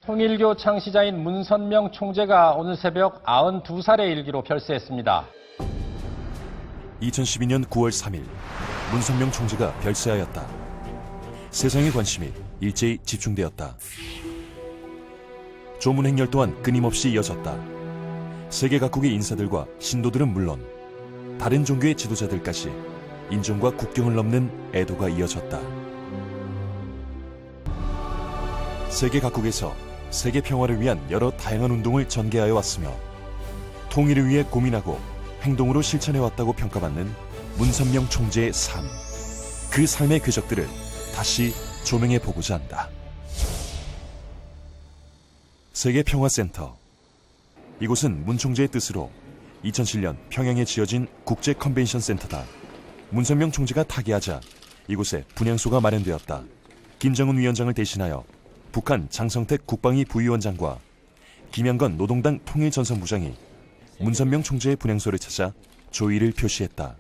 통일교 창시자인 문선명 총재가 오늘 새벽 92살의 일기로 별세했습니다. 2012년 9월 3일 문선명 총재가 별세하였다. 세상의 관심이 일제히 집중되었다. 조문 행렬 또한 끊임없이 이어졌다. 세계 각국의 인사들과 신도들은 물론 다른 종교의 지도자들까지 인종과 국경을 넘는 애도가 이어졌다. 세계 각국에서 세계 평화를 위한 여러 다양한 운동을 전개하여 왔으며 통일을 위해 고민하고 행동으로 실천해왔다고 평가받는 문선명 총재의 삶. 그 삶의 궤적들을 다시 조명해보고자 한다. 세계평화센터. 이곳은 문 총재의 뜻으로 2007년 평양에 지어진 국제 컨벤션 센터다. 문선명 총재가 타계하자 이곳에 분향소가 마련되었다. 김정은 위원장을 대신하여 북한 장성택 국방위 부위원장과 김양건 노동당 통일전선부장이 문선명 총재의 분향소를 찾아 조의를 표시했다.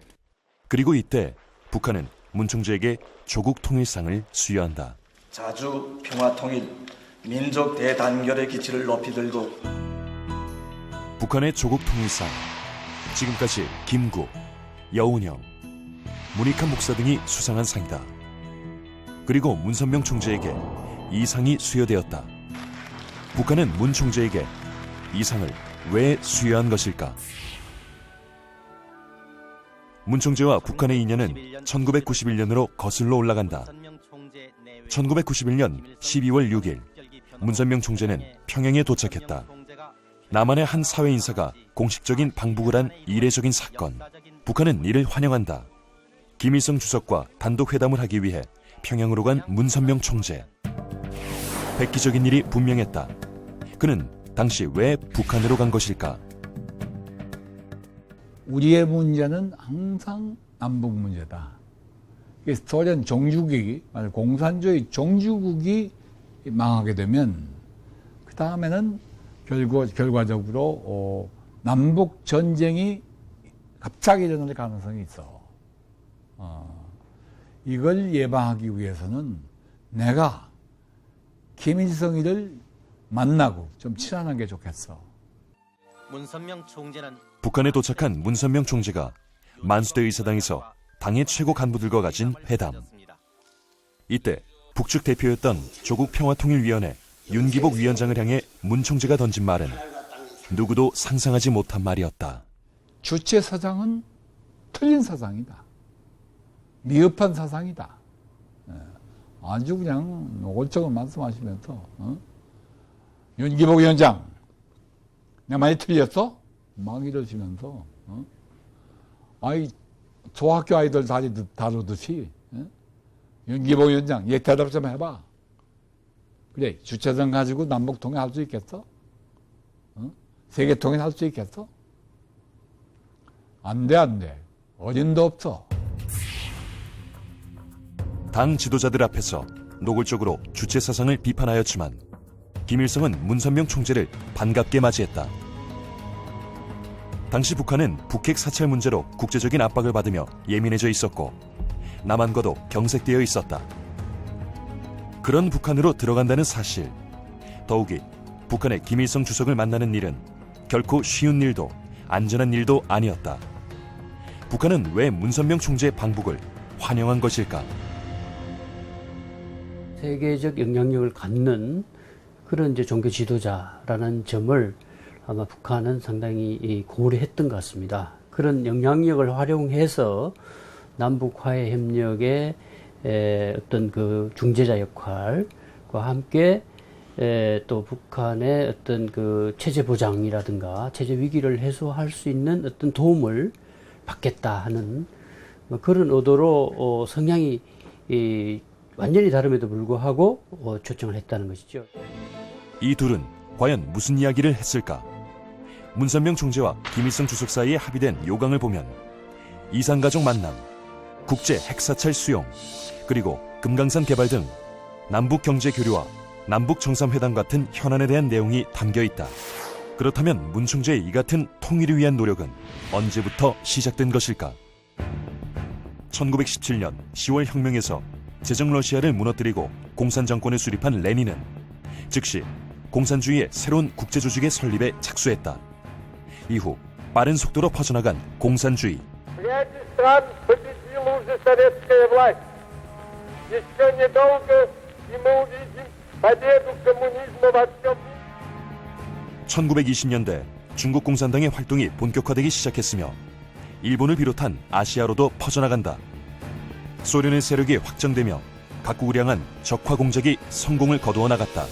그리고 이때 북한은 문 총재에게 조국 통일상을 수여한다. 자주 평화 통일, 민족 대단결의 기치를 높이 들고 북한의 조국 통일상. 지금까지 김구, 여운형, 문익환 목사 등이 수상한 상이다. 그리고 문선명 총재에게 이 상이 수여되었다. 북한은 문 총재에게 이 상을 왜 수여한 것일까? 문 총재와 북한의 인연은 1991년으로 거슬러 올라간다. 1991년 12월 6일 문선명 총재는 평양에 도착했다. 남한의 한 사회 인사가 공식적인 방북을 한 이례적인 사건. 북한은 이를 환영한다. 김일성 주석과 단독 회담을 하기 위해 평양으로 간 문선명 총재. 획기적인 일이 분명했다. 그는 당시 왜 북한으로 간 것일까? 우리의 문제는 항상 남북 문제다. 소련 종주국이, 공산주의 종주국이 망하게 되면 그 다음에는 결과적으로 남북 전쟁이 갑자기 일어날 가능성이 있어. 이걸 예방하기 위해서는 내가 김일성이를 만나고 좀 친한한 게 좋겠어. 문선명 총재는 북한에 도착한 문선명 총재가 만수대 의사당에서 당의 최고 간부들과 가진 회담. 이때 북측 대표였던 조국평화통일위원회 윤기복 위원장을 향해 문 총재가 던진 말은 누구도 상상하지 못한 말이었다. 주체 사상은 틀린 사상이다. 미흡한 사상이다. 아주 그냥 노골적으로 말씀하시면서 윤기복 위원장 내가 많이 틀렸어? 막 이러시면서 아이 소학교 아이들 다루듯이 윤기복 위원장 얘 대답 좀 해봐. 그래 주체성 가지고 남북 통일할 수 있겠어? 세계 통일할 수 있겠어? 안 돼. 어림도 없어. 당 지도자들 앞에서 노골적으로 주체 사상을 비판하였지만 김일성은 문선명 총재를 반갑게 맞이했다. 당시 북한은 북핵 사찰 문제로 국제적인 압박을 받으며 예민해져 있었고 남한과도 경색되어 있었다. 그런 북한으로 들어간다는 사실, 더욱이 북한의 김일성 주석을 만나는 일은 결코 쉬운 일도 안전한 일도 아니었다. 북한은 왜 문선명 총재의 방북을 환영한 것일까? 세계적 영향력을 갖는 그런 이제 종교 지도자라는 점을 아마 북한은 상당히 고려했던 것 같습니다. 그런 영향력을 활용해서 남북 화해 협력의 어떤 그 중재자 역할과 함께 또 북한의 어떤 그 체제 보장이라든가 체제 위기를 해소할 수 있는 어떤 도움을 받겠다 하는 그런 의도로 성향이 완전히 다름에도 불구하고 초청을 했다는 것이죠. 이 둘은 과연 무슨 이야기를 했을까? 문선명 총재와 김일성 주석 사이에 합의된 요강을 보면 이산가족 만남, 국제 핵사찰 수용, 그리고 금강산 개발 등 남북 경제 교류와 남북 정상회담 같은 현안에 대한 내용이 담겨 있다. 그렇다면 문 총재의 이 같은 통일을 위한 노력은 언제부터 시작된 것일까? 1917년 10월 혁명에서 제정 러시아를 무너뜨리고 공산 정권을 수립한 레닌은 즉시 공산주의의 새로운 국제조직의 설립에 착수했다. 이후 빠른 속도로 퍼져나간 공산주의. Ряде стран победила уже советская власть. Еще недолго, и мы увидим победу коммунизма во всем мире. 1920년대 중국 공산당의 활동이 본격화되기 시작했으며 일본을 비롯한 아시아로도 퍼져나간다. 소련의 세력이 확장되며 각국을 향한 적화 공작이 성공을 거두어 나갔다.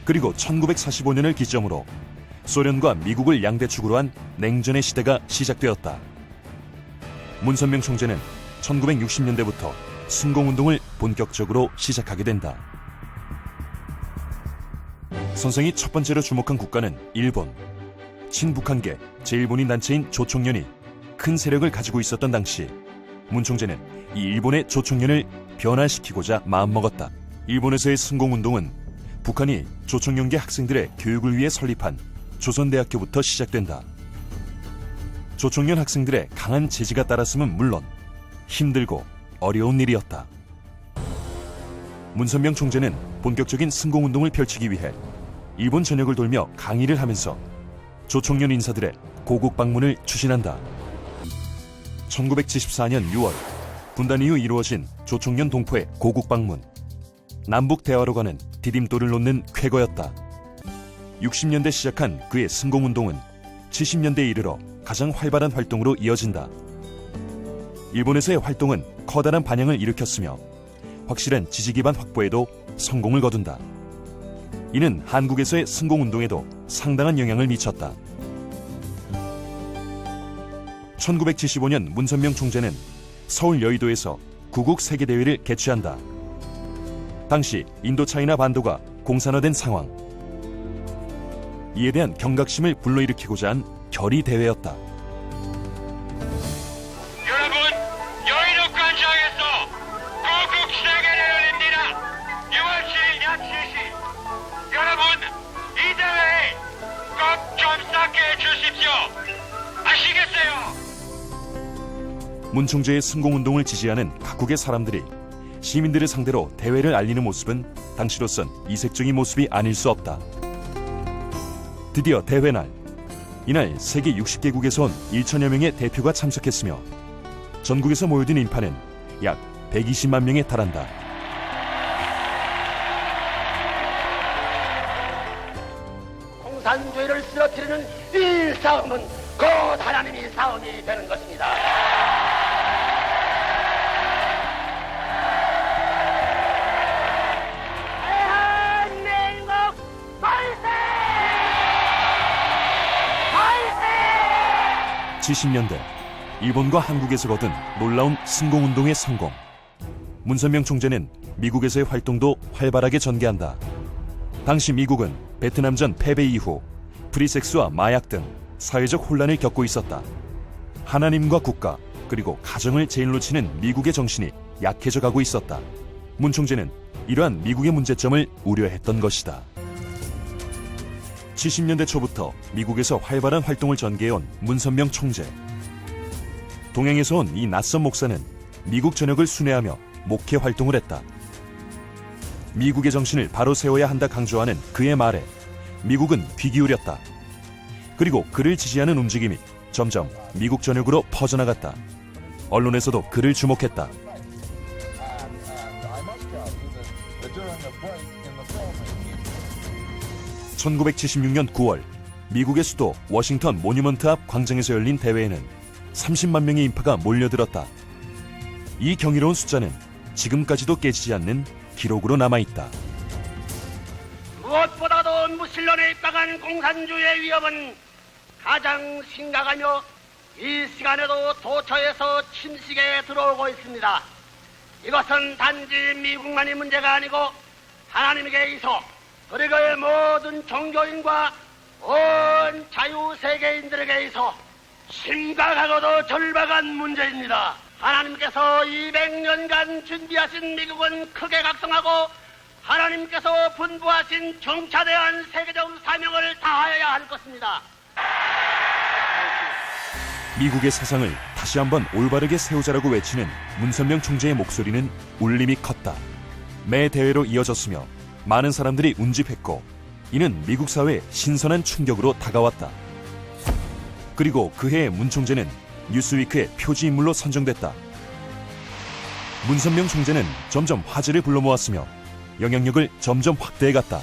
그리고 1945년을 기점으로 소련과 미국을 양대축으로 한 냉전의 시대가 시작되었다. 문선명 총재는 1960년대부터 순공운동을 본격적으로 시작하게 된다. 선생이 첫 번째로 주목한 국가는 일본. 친북한계 제1본인 단체인 조총련이 큰 세력을 가지고 있었던 당시 문 총재는 이 일본의 조총련을 변화시키고자 마음먹었다. 일본에서의 순공운동은 북한이 조총련계 학생들의 교육을 위해 설립한 조선대학교부터 시작된다. 조총련 학생들의 강한 제지가 따랐음은 물론 힘들고 어려운 일이었다. 문선명 총재는 본격적인 순공운동을 펼치기 위해 일본 전역을 돌며 강의를 하면서 조총련 인사들의 고국 방문을 추진한다. 1974년 6월 분단 이후 이루어진 조총련 동포의 고국 방문. 남북 대화로 가는 디딤돌을 놓는 쾌거였다. 60년대 시작한 그의 순공운동은 70년대에 이르러 가장 활발한 활동으로 이어진다. 일본에서의 활동은 커다란 반향을 일으켰으며 확실한 지지 기반 확보에도 성공을 거둔다. 이는 한국에서의 순공운동에도 상당한 영향을 미쳤다. 1975년 문선명 총재는 서울 여의도에서 구국 세계대회를 개최한다. 당시 인도차이나 반도가 공산화된 상황. 이에 대한 경각심을 불러일으키고자 한 결의대회였다. 여러분, 여의도 광장에서 구국 세계를 열립니다. 6월 7일 낮 3시. 여러분, 이 대회에 꼭 참석해 주십시오. 아시겠어요? 문 총재의 순공운동을 지지하는 각국의 사람들이 시민들을 상대로 대회를 알리는 모습은 당시로선 이색적인 모습이 아닐 수 없다. 드디어 대회날. 이날 세계 60개국에서 온 1천여 명의 대표가 참석했으며 전국에서 모여든 인파는 약 120만 명에 달한다. 공산주의를 쓰러뜨리는 이 싸움은 곧 하나님이 싸움이 되는 것입니다. 대한민국 만세! 만세! 70년대 일본과 한국에서 거둔 놀라운 순공운동의 성공. 문선명 총재는 미국에서의 활동도 활발하게 전개한다. 당시 미국은 베트남전 패배 이후 프리섹스와 마약 등 사회적 혼란을 겪고 있었다. 하나님과 국가 그리고 가정을 제일로 치는 미국의 정신이 약해져 가고 있었다. 문 총재는 이러한 미국의 문제점을 우려했던 것이다. 70년대 초부터 미국에서 활발한 활동을 전개해온 문선명 총재. 동양에서 온 이 낯선 목사는 미국 전역을 순회하며 목회 활동을 했다. 미국의 정신을 바로 세워야 한다 강조하는 그의 말에 미국은 귀 기울였다. 그리고 그를 지지하는 움직임이 점점 미국 전역으로 퍼져나갔다. 언론에서도 그를 주목했다. (1976년 9월) 미국의 수도 워싱턴 모뉴먼트 앞 광장에서 열린 대회에는 30만 명의 인파가 몰려들었다. 이 경이로운 숫자는 지금까지도 깨지지 않는 기록으로 남아있다. 무엇보다도 무신론에 입각한 공산주의의 위협은 가장 심각하며 이 시간에도 도처에서 침식에 들어오고 있습니다. 이것은 단지 미국만의 문제가 아니고 하나님에게 있어 그리고의 모든 종교인과 온 자유세계인들에게 있어 심각하고도 절박한 문제입니다. 하나님께서 200년간 준비하신 미국은 크게 각성하고 하나님께서 분부하신 중차대한 세계적 사명을 다하여야 할 것입니다. 미국의 사상을 다시 한번 올바르게 세우자라고 외치는 문선명 총재의 목소리는 울림이 컸다. 매 대회로 이어졌으며 많은 사람들이 운집했고 이는 미국 사회에 신선한 충격으로 다가왔다. 그리고 그해 문 총재는 뉴스위크의 표지인물로 선정됐다. 문선명 총재는 점점 화제를 불러 모았으며 영향력을 점점 확대해갔다.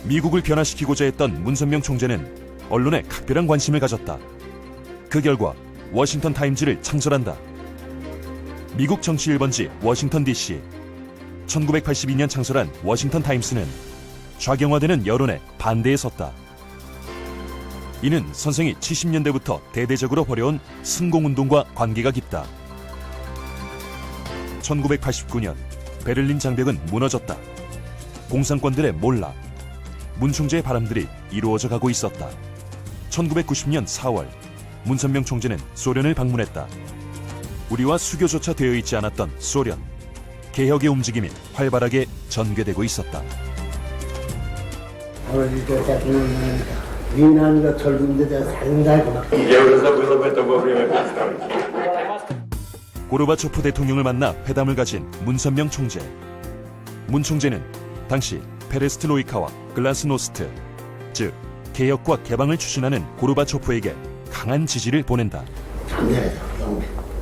미국을 변화시키고자 했던 문선명 총재는 언론에 각별한 관심을 가졌다. 그 결과 워싱턴 타임즈를 창설한다. 미국 정치 1번지 워싱턴 DC. 1982년 창설한 워싱턴 타임스는 좌경화되는 여론에 반대에 섰다. 이는 선생이 70년대부터 대대적으로 벌여온 승공운동과 관계가 깊다. 1989년 베를린 장벽은 무너졌다. 공산권들의 몰락, 문 총재의 바람들이 이루어져 가고 있었다. 1990년 4월 문선명 총재는 소련을 방문했다. 우리와 수교조차 되어 있지 않았던 소련. 개혁의 움직임이 활발하게 전개되고 있었다. 오늘 이제 대통령은 위난과 젊은 데다 상당히 고맙다. 고르바초프 대통령을 만나 회담을 가진 문선명 총재. 문 총재는 당시 페레스트로이카와 글라스노스트, 즉 개혁과 개방을 추진하는 고르바초프에게 강한 지지를 보낸다.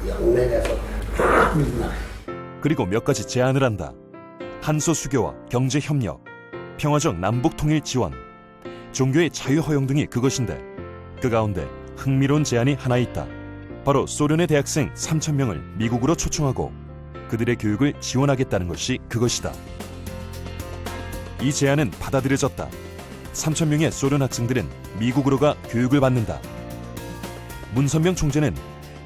영내에서 다 밀어놔. 그리고 몇 가지 제안을 한다. 한소 수교와 경제 협력, 평화적 남북 통일 지원, 종교의 자유 허용 등이 그것인데 그 가운데 흥미로운 제안이 하나 있다. 바로 소련의 대학생 3,000명을 미국으로 초청하고 그들의 교육을 지원하겠다는 것이 그것이다. 이 제안은 받아들여졌다. 3,000명의 소련 학생들은 미국으로 가 교육을 받는다. 문선명 총재는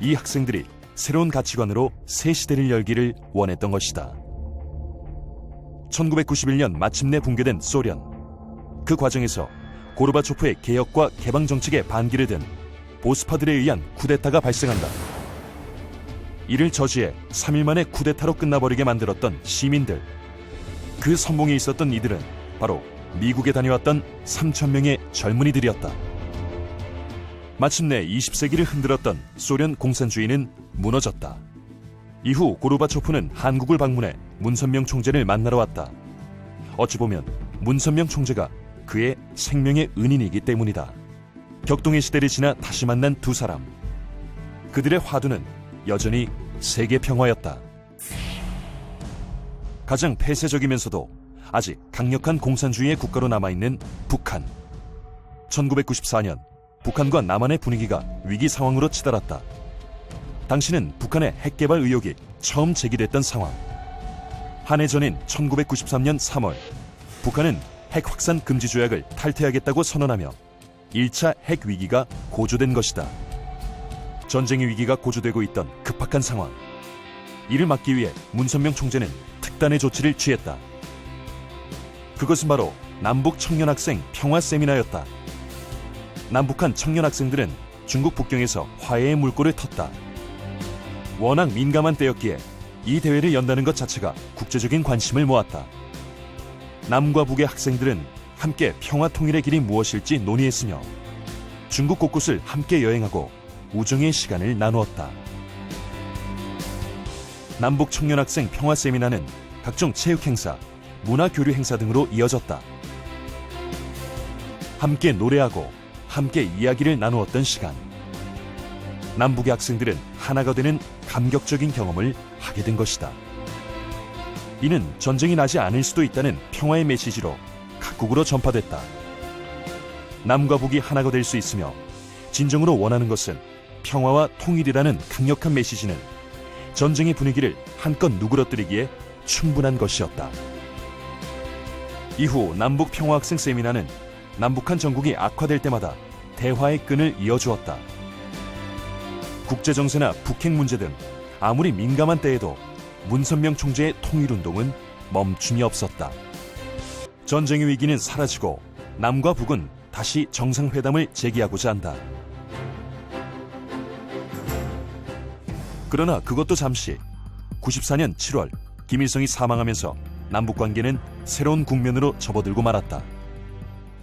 이 학생들이 새로운 가치관으로 새 시대를 열기를 원했던 것이다. 1991년 마침내 붕괴된 소련. 그 과정에서 고르바초프의 개혁과 개방 정책에 반기를 든 보스파들에 의한 쿠데타가 발생한다. 이를 저지해 3일 만에 쿠데타로 끝나버리게 만들었던 시민들. 그 선봉에 있었던 이들은 바로 미국에 다녀왔던 3,000명의 젊은이들이었다. 마침내 20세기를 흔들었던 소련 공산주의는 무너졌다. 이후 고르바초프는 한국을 방문해 문선명 총재를 만나러 왔다. 어찌 보면 문선명 총재가 그의 생명의 은인이기 때문이다. 격동의 시대를 지나 다시 만난 두 사람. 그들의 화두는 여전히 세계 평화였다. 가장 폐쇄적이면서도 아직 강력한 공산주의의 국가로 남아있는 북한. 1994년 북한과 남한의 분위기가 위기 상황으로 치달았다. 당시는 북한의 핵개발 의혹이 처음 제기됐던 상황. 한 해 전인 1993년 3월 북한은 핵 확산 금지 조약을 탈퇴하겠다고 선언하며 1차 핵 위기가 고조된 것이다. 전쟁의 위기가 고조되고 있던 급박한 상황. 이를 막기 위해 문선명 총재는 특단의 조치를 취했다. 그것은 바로 남북 청년학생 평화 세미나였다. 남북한 청년학생들은 중국 북경에서 화해의 물꼬를 텄다. 워낙 민감한 때였기에 이 대회를 연다는 것 자체가 국제적인 관심을 모았다. 남과 북의 학생들은 함께 평화 통일의 길이 무엇일지 논의했으며 중국 곳곳을 함께 여행하고 우정의 시간을 나누었다. 남북 청년학생 평화 세미나는 각종 체육 행사, 문화 교류 행사 등으로 이어졌다. 함께 노래하고 함께 이야기를 나누었던 시간. 남북의 학생들은 하나가 되는 감격적인 경험을 하게 된 것이다. 이는 전쟁이 나지 않을 수도 있다는 평화의 메시지로 각국으로 전파됐다. 남과 북이 하나가 될 수 있으며 진정으로 원하는 것은 평화와 통일이라는 강력한 메시지는 전쟁의 분위기를 한껏 누그러뜨리기에 충분한 것이었다. 이후 남북 평화학생 세미나는 남북한 정국이 악화될 때마다 대화의 끈을 이어주었다. 국제정세나 북핵 문제 등 아무리 민감한 때에도 문선명 총재의 통일운동은 멈춤이 없었다. 전쟁의 위기는 사라지고 남과 북은 다시 정상회담을 재개하고자 한다. 그러나 그것도 잠시 94년 7월 김일성이 사망하면서 남북관계는 새로운 국면으로 접어들고 말았다.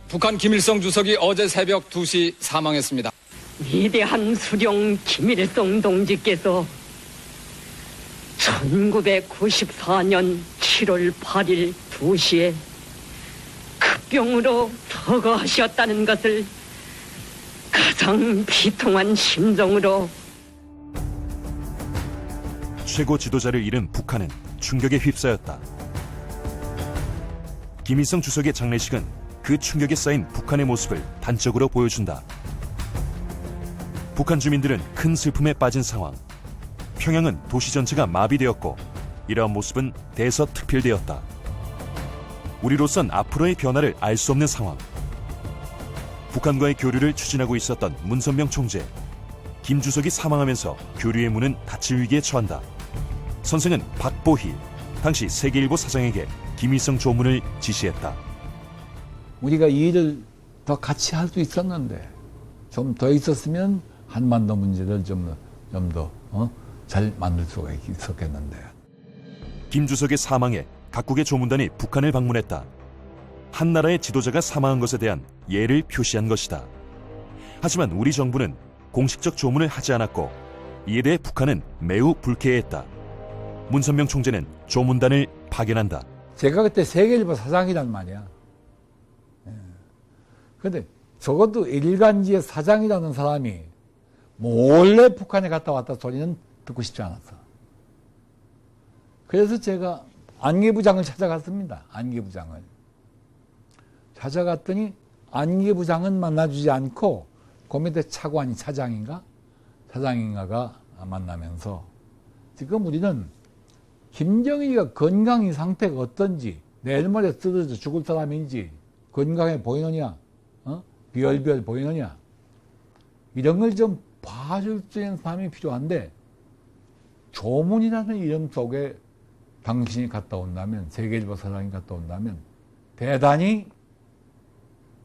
북한 김일성 주석이 어제 새벽 2시 사망했습니다. 위대한 수령 김일성 동지께서 1994년 7월 8일 2시에 급병으로 터거하셨다는 것을 가장 비통한 심정으로 최고 지도자를 잃은 북한은 충격에 휩싸였다. 김일성 주석의 장례식은 그 충격에 쌓인 북한의 모습을 단적으로 보여준다. 북한 주민들은 큰 슬픔에 빠진 상황. 평양은 도시 전체가 마비되었고 이러한 모습은 대서특필되었다. 우리로선 앞으로의 변화를 알 수 없는 상황. 북한과의 교류를 추진하고 있었던 문선명 총재. 김 주석이 사망하면서 교류의 문은 닫힐 위기에 처한다. 선생은 박보희, 당시 세계일보 사장에게 김일성 조문을 지시했다. 우리가 이 일을 더 같이 할 수 있었는데 좀 더 있었으면 한반도 문제를 좀 더 잘 만들 수가 있었겠는데. 김 주석의 사망에 각국의 조문단이 북한을 방문했다. 한 나라의 지도자가 사망한 것에 대한 예를 표시한 것이다. 하지만 우리 정부는 공식적 조문을 하지 않았고 이에 대해 북한은 매우 불쾌해했다. 문선명 총재는 조문단을 파견한다. 제가 그때 세계일보 사장이란 말이야. 그런데 적어도 일간지의 사장이라는 사람이 몰래 북한에 갔다 왔다 소리는 듣고 싶지 않았어. 그래서 제가 안기부장을 찾아갔습니다. 안기부장을. 찾아갔더니 안기부장은 만나주지 않고 그 밑에 차관이 사장인가가 만나면서 지금 우리는 김정일이가 건강 상태가 어떤지, 내일 모레 쓰러져 죽을 사람인지 건강해 보이느냐, 비얼비얼 보이느냐, 이런 걸 좀 봐줄 수 있는 사람이 필요한데, 조문이라는 이름 속에 당신이 갔다 온다면, 세계일보 사장이 갔다 온다면 대단히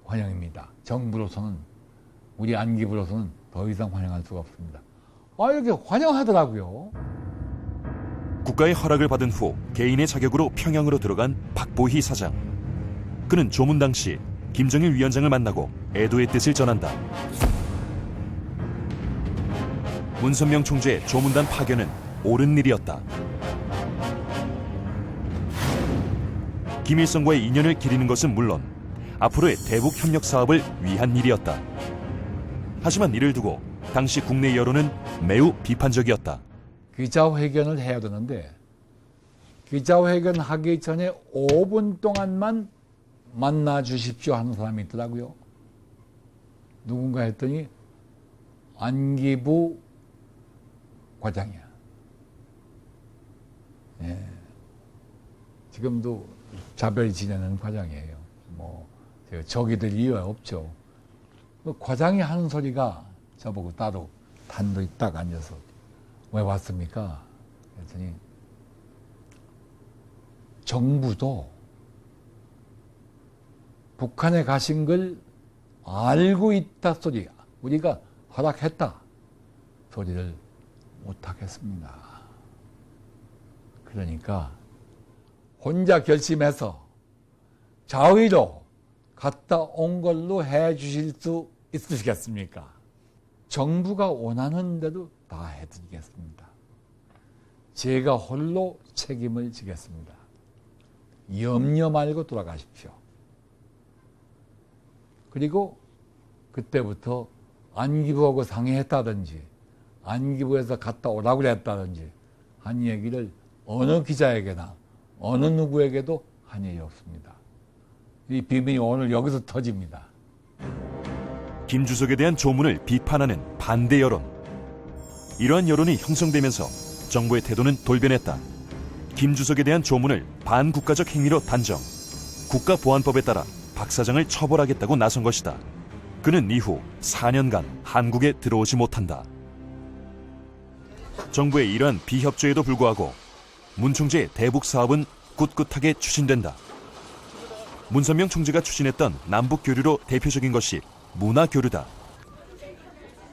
환영입니다. 정부로서는, 우리 안기부로서는 더 이상 환영할 수가 없습니다. 이렇게 환영하더라고요. 국가의 허락을 받은 후 개인의 자격으로 평양으로 들어간 박보희 사장. 그는 조문 당시 김정일 위원장을 만나고 애도의 뜻을 전한다. 문선명 총재의 조문단 파견은 옳은 일이었다. 김일성과의 인연을 기리는 것은 물론 앞으로의 대북 협력 사업을 위한 일이었다. 하지만 이를 두고 당시 국내 여론은 매우 비판적이었다. 기자회견을 해야 되는데 기자회견 하기 전에 5분 동안만 만나 주십시오 하는 사람이 있더라고요. 누군가 했더니 안기부 과장이야. 예. 지금도 자별 지내는 과장이에요. 제가 적이 될 이유가 없죠. 과장이 하는 소리가 저보고 따로 단둘이 딱 앉아서 왜 왔습니까? 그랬더니 정부도 북한에 가신 걸 알고 있다 소리, 우리가 허락했다 소리를 못하겠습니다. 그러니까 혼자 결심해서 자의로 갔다 온 걸로 해 주실 수 있으시겠습니까? 정부가 원하는 대로 다 해드리겠습니다. 제가 홀로 책임을 지겠습니다. 염려 말고 돌아가십시오. 그리고 그때부터 안기부하고 상의했다든지 안기부에서 갔다 오라고 했다든지 한 얘기를 어느 기자에게나 어느 누구에게도 한 일이 없습니다. 이 비밀이 오늘 여기서 터집니다. 김 주석에 대한 조문을 비판하는 반대 여론. 이러한 여론이 형성되면서 정부의 태도는 돌변했다. 김 주석에 대한 조문을 반국가적 행위로 단정. 국가보안법에 따라 박 사장을 처벌하겠다고 나선 것이다. 그는 이후 4년간 한국에 들어오지 못한다. 정부의 이러한 비협조에도 불구하고 문 총재의 대북 사업은 꿋꿋하게 추진된다. 문선명 총재가 추진했던 남북 교류로 대표적인 것이 문화교류다.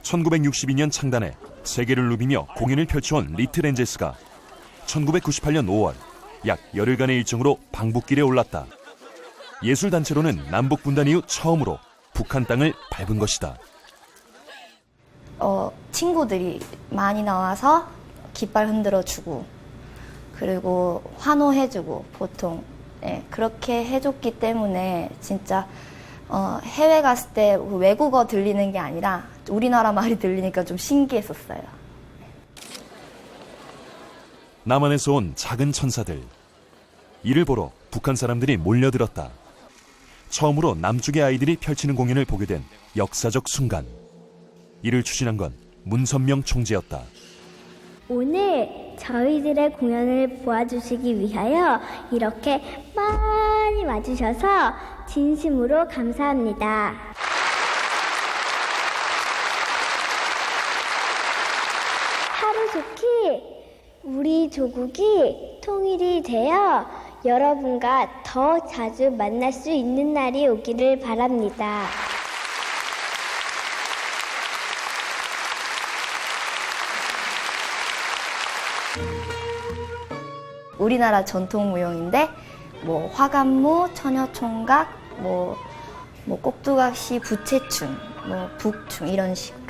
1962년 창단해 세계를 누비며 공연을 펼쳐온 리틀 엔젤스가 1998년 5월 약 열흘간의 일정으로 방북길에 올랐다. 예술단체로는 남북 분단 이후 처음으로 북한 땅을 밟은 것이다. 친구들이 많이 나와서 깃발 흔들어주고 그리고 환호해주고 보통 그렇게 해줬기 때문에 진짜 해외 갔을 때 외국어 들리는 게 아니라 우리나라 말이 들리니까 좀 신기했었어요. 남한에서 온 작은 천사들. 이를 보러 북한 사람들이 몰려들었다. 처음으로 남쪽의 아이들이 펼치는 공연을 보게 된 역사적 순간. 이를 추진한 건 문선명 총재였다. 오늘 저희들의 공연을 보아주시기 위하여 이렇게 많이 와주셔서 진심으로 감사합니다. 하루속히 우리 조국이 통일이 되어 여러분과 더 자주 만날 수 있는 날이 오기를 바랍니다. 우리나라 전통 무용인데 뭐 화관무, 처녀총각, 뭐 꼭두각시, 부채춤, 뭐 북춤 이런 식으로.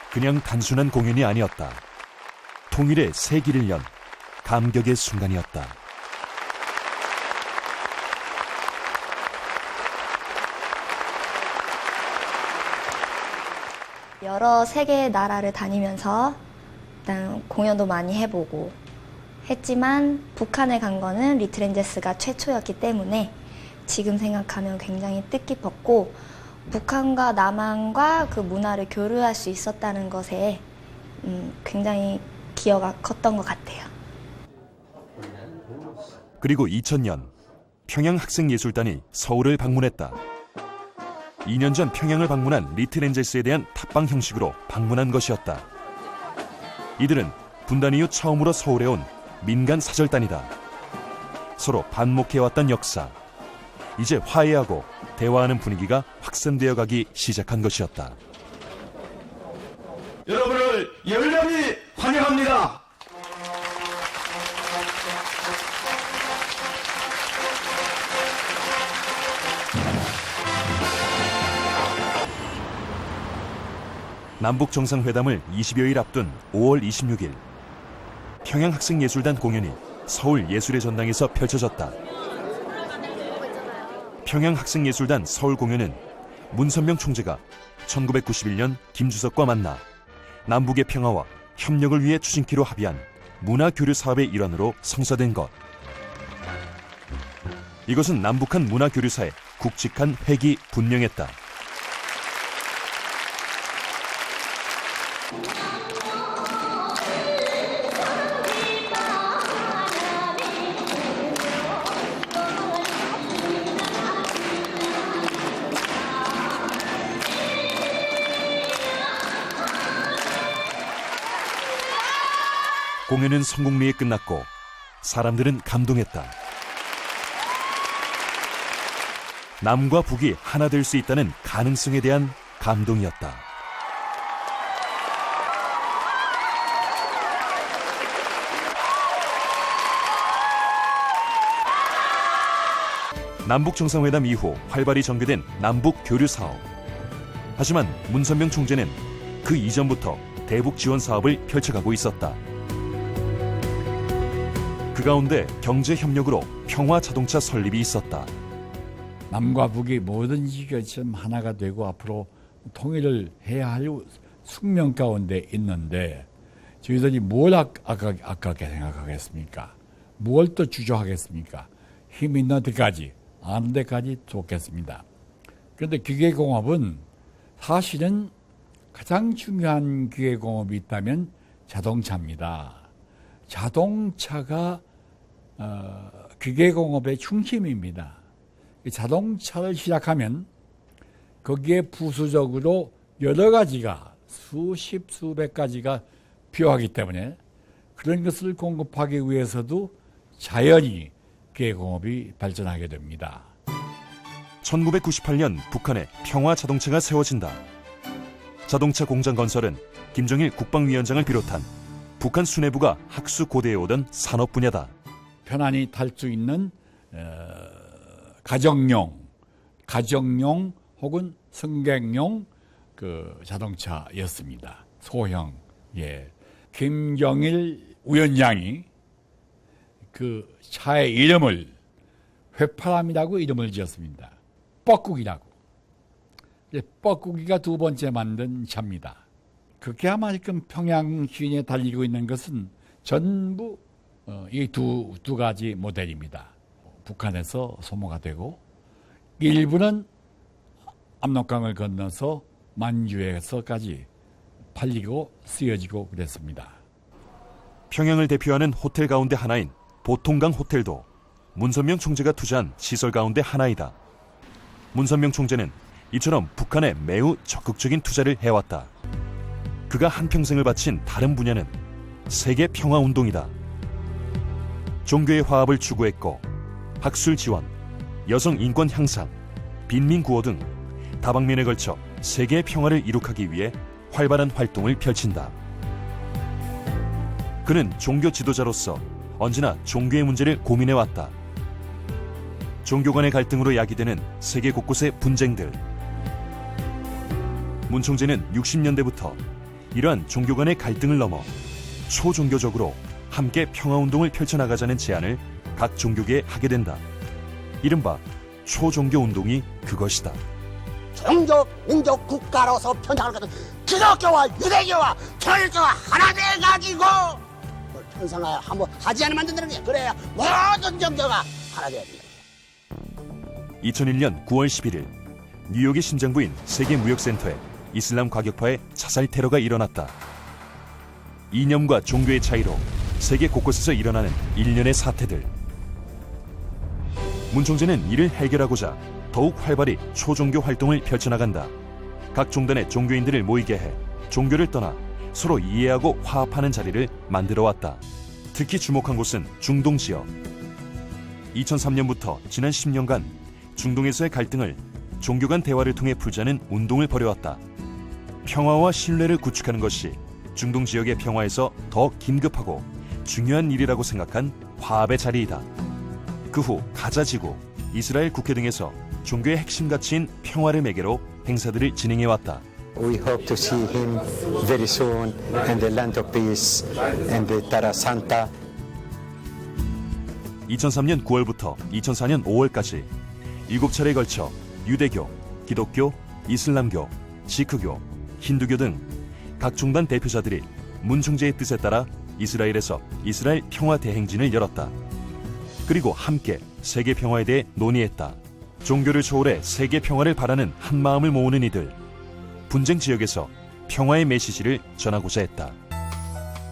그냥 단순한 공연이 아니었다. 통일의 새 길을 연 감격의 순간이었다. 여러 세계 나라를 다니면서 일단 공연도 많이 해보고 했지만 북한에 간 거는 리트렌제스가 최초였기 때문에 지금 생각하면 굉장히 뜻깊었고 북한과 남한과 그 문화를 교류할 수 있었다는 것에 굉장히 기여가 컸던 것 같아요. 그리고 2000년 평양학생예술단이 서울을 방문했다. 2년 전 평양을 방문한 리트렌제스에 대한 탑방 형식으로 방문한 것이었다. 이들은 분단 이후 처음으로 서울에 온 민간 사절단이다. 서로 반목해왔던 역사, 이제 화해하고 대화하는 분위기가 확산되어 가기 시작한 것이었다. 여러분을 열렬히 환영합니다. 남북 정상회담을 20여일 앞둔 5월 26일 평양학생예술단 공연이 서울예술의 전당에서 펼쳐졌다. 평양학생예술단 서울 공연은 문선명 총재가 1991년 김주석과 만나 남북의 평화와 협력을 위해 추진키로 합의한 문화교류 사업의 일환으로 성사된 것. 이것은 남북한 문화교류사의 굵직한 획이 분명했다. 공연은 성공리에 끝났고 사람들은 감동했다. 남과 북이 하나 될 수 있다는 가능성에 대한 감동이었다. 남북 정상회담 이후 활발히 전개된 남북 교류 사업. 하지만 문선명 총재는 그 이전부터 대북 지원 사업을 펼쳐가고 있었다. 그 가운데 경제협력으로 평화자동차 설립이 있었다. 남과 북이 뭐든지 것처럼 하나가 되고 앞으로 통일을 해야 할 숙명 가운데 있는데 저희들이 뭘 아깝게 생각하겠습니까? 뭘 또 주저하겠습니까? 힘 있는 데까지, 아는 데까지 좋겠습니다. 그런데 기계공업은 사실은 가장 중요한 기계공업이 있다면 자동차입니다. 자동차가 기계공업의 중심입니다. 자동차를 시작하면 거기에 부수적으로 여러 가지가 수십, 수백 가지가 필요하기 때문에 그런 것을 공급하기 위해서도 자연히 국계공업이 발전하게 됩니다. 1998년 북한에 평화 자동차가 세워진다. 자동차 공장 건설은 김정일 국방위원장을 비롯한 북한 수뇌부가 학수 고대해 오던 산업 분야다. 편안히 탈 수 있는 가정용 혹은 승객용 그 자동차였습니다. 소형. 예. 김정일 위원장이 그 차의 이름을 회파람이라고 이름을 지었습니다. 뻐꾸기라고. 뻐꾸기가 두 번째 만든 차입니다. 그렇게 아마 지금 평양 시내에 달리고 있는 것은 전부 이 두 가지 모델입니다. 북한에서 소모가 되고 일부는 압록강을 건너서 만주에서까지 팔리고 쓰여지고 그랬습니다. 평양을 대표하는 호텔 가운데 하나인 보통강 호텔도 문선명 총재가 투자한 시설 가운데 하나이다. 문선명 총재는 이처럼 북한에 매우 적극적인 투자를 해왔다. 그가 한평생을 바친 다른 분야는 세계 평화운동이다. 종교의 화합을 추구했고 학술 지원, 여성 인권 향상, 빈민 구호 등 다방면에 걸쳐 세계의 평화를 이룩하기 위해 활발한 활동을 펼친다. 그는 종교 지도자로서 언제나 종교의 문제를 고민해왔다. 종교 간의 갈등으로 야기되는 세계 곳곳의 분쟁들. 문 총재는 60년대부터 이러한 종교 간의 갈등을 넘어 초종교적으로 함께 평화운동을 펼쳐나가자는 제안을 각 종교계에 하게 된다. 이른바 초종교운동이 그것이다. 종족, 민족, 국가로서 편향을 갖는 기독교와 유대교와 철교가 하나 돼가지고 편성하여 한번 하지 않으면 안 된다는 게 그래야 모든 종교가 하나 돼야 된다. 2001년 9월 11일 뉴욕의 심장부인 세계무역센터에 이슬람 과격파의 자살 테러가 일어났다. 이념과 종교의 차이로 세계 곳곳에서 일어나는 일련의 사태들. 문 총재는 이를 해결하고자 더욱 활발히 초종교 활동을 펼쳐나간다. 각 종단의 종교인들을 모이게 해 종교를 떠나 서로 이해하고 화합하는 자리를 만들어왔다. 특히 주목한 곳은 중동 지역. 2003년부터 지난 10년간 중동에서의 갈등을 종교 간 대화를 통해 풀자는 운동을 벌여왔다. 평화와 신뢰를 구축하는 것이 중동 지역의 평화에서 더 긴급하고 중요한 일이라고 생각한 화합의 자리이다. 그 후 가자 지구, 이스라엘 국회 등에서 종교의 핵심 가치인 평화를 매개로 행사들을 진행해왔다. We hope to see him very soon in the land of peace and the Terra Santa. 2003년 9월부터 2004년 5월까지 7차례에 걸쳐 유대교, 기독교, 이슬람교, 시크교, 힌두교 등 각 종단 대표자들이 문 총재의 뜻에 따라 이스라엘에서 이스라엘 평화 대행진을 열었다. 그리고 함께 세계 평화에 대해 논의했다. 종교를 초월해 세계 평화를 바라는 한 마음을 모으는 이들. 분쟁 지역에서 평화의 메시지를 전하고자 했다.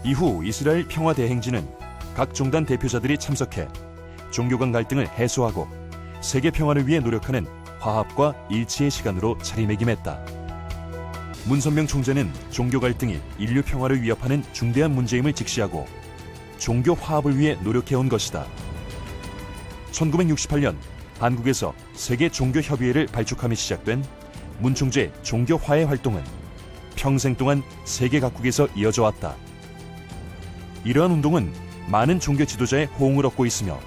이후 이스라엘 평화 대행진은 각 종단 대표자들이 참석해 종교 간 갈등을 해소하고 세계 평화를 위해 노력하는 화합과 일치의 시간으로 자리매김했다. 문선명 총재는 종교 갈등이 인류 평화를 위협하는 중대한 문제임을 직시하고 종교 화합을 위해 노력해온 것이다. 1968년 한국에서 세계 종교협의회를 발족함이 시작된 문 총재의 종교 화해 활동은 평생 동안 세계 각국에서 이어져 왔다. 이러한 운동은 많은 종교 지도자의 호응을 얻고 있으며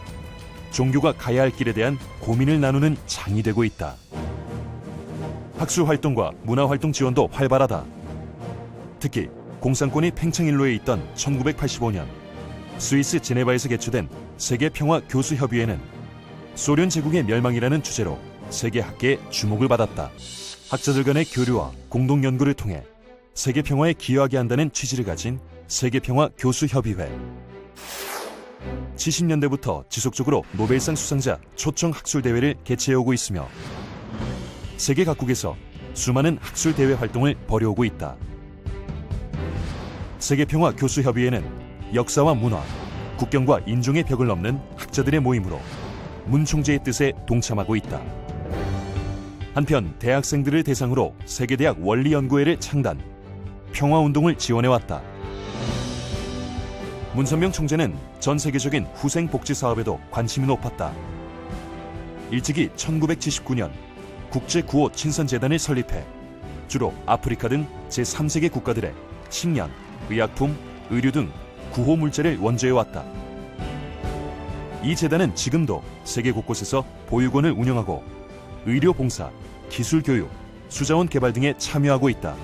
종교가 가야 할 길에 대한 고민을 나누는 장이 되고 있다. 학술 활동과 문화 활동 지원도 활발하다. 특히 공산권이 팽창일로에 있던 1985년 스위스 제네바에서 개최된 세계평화교수협의회는 소련 제국의 멸망이라는 주제로 세계 학계의 주목을 받았다. 학자들 간의 교류와 공동 연구를 통해 세계 평화에 기여하게 한다는 취지를 가진 세계평화교수협의회. 70년대부터 지속적으로 노벨상 수상자 초청 학술 대회를 개최해오고 있으며 세계 각국에서 수많은 학술 대회 활동을 벌여오고 있다. 세계평화교수협의회는 역사와 문화, 국경과 인종의 벽을 넘는 학자들의 모임으로 문 총재의 뜻에 동참하고 있다. 한편 대학생들을 대상으로 세계대학 원리연구회를 창단, 평화운동을 지원해왔다. 문선명 총재는 전 세계적인 후생 복지 사업에도 관심이 높았다. 일찍이 1979년 국제 구호 친선재단을 설립해 주로 아프리카 등 제3세계 국가들의 식량, 의약품, 의류 등 구호 물자를 원조해왔다. 이 재단은 지금도 세계 곳곳에서 보육원을 운영하고 의료 봉사, 기술 교육, 수자원 개발 등에 참여하고 있다.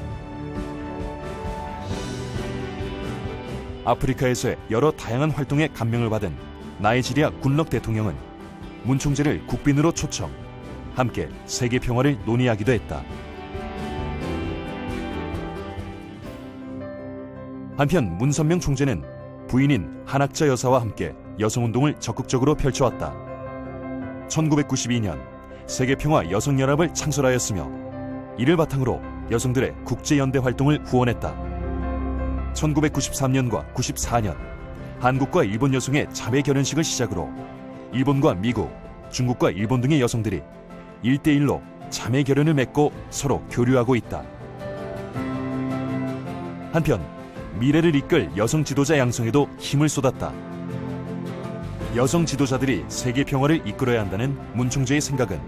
아프리카에서의 여러 다양한 활동에 감명을 받은 나이지리아 굿럭 대통령은 문 총재를 국빈으로 초청, 함께 세계 평화를 논의하기도 했다. 한편 문선명 총재는 부인인 한학자 여사와 함께 여성운동을 적극적으로 펼쳐왔다. 1992년 세계평화 여성연합을 창설하였으며 이를 바탕으로 여성들의 국제연대 활동을 후원했다. 1993년과 94년 한국과 일본 여성의 자매 결혼식을 시작으로 일본과 미국, 중국과 일본 등의 여성들이 1대1로 자매 결연을 맺고 서로 교류하고 있다. 한편 미래를 이끌 여성 지도자 양성에도 힘을 쏟았다. 여성 지도자들이 세계 평화를 이끌어야 한다는 문 총재의 생각은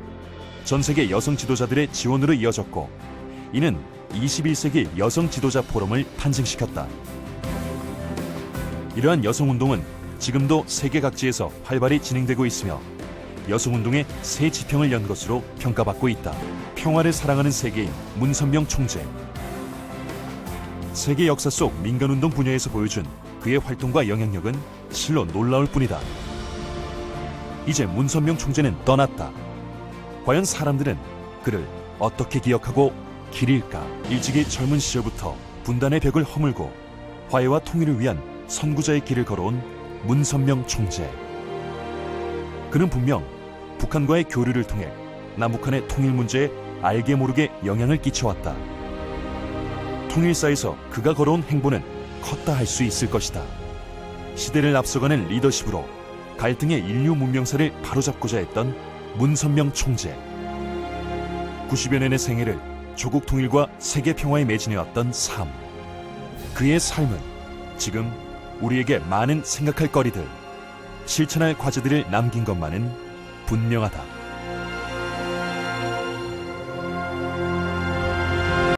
전 세계 여성 지도자들의 지원으로 이어졌고, 이는 21세기 여성 지도자 포럼을 탄생시켰다. 이러한 여성운동은 지금도 세계 각지에서 활발히 진행되고 있으며 여성운동의 새 지평을 연 것으로 평가받고 있다. 평화를 사랑하는 세계인 문선명 총재. 세계 역사 속 민간운동 분야에서 보여준 그의 활동과 영향력은 실로 놀라울 뿐이다. 이제 문선명 총재는 떠났다. 과연 사람들은 그를 어떻게 기억하고 기릴까? 일찍이 젊은 시절부터 분단의 벽을 허물고 화해와 통일을 위한 선구자의 길을 걸어온 문선명 총재. 그는 분명 북한과의 교류를 통해 남북한의 통일 문제에 알게 모르게 영향을 끼쳐왔다. 통일사에서 그가 걸어온 행보는 컸다 할 수 있을 것이다. 시대를 앞서가는 리더십으로 갈등의 인류 문명사를 바로잡고자 했던 문선명 총재. 90여 년의 생애를 조국 통일과 세계 평화에 매진해왔던 삶. 그의 삶은 지금 우리에게 많은 생각할 거리들, 실천할 과제들을 남긴 것만은 분명하다.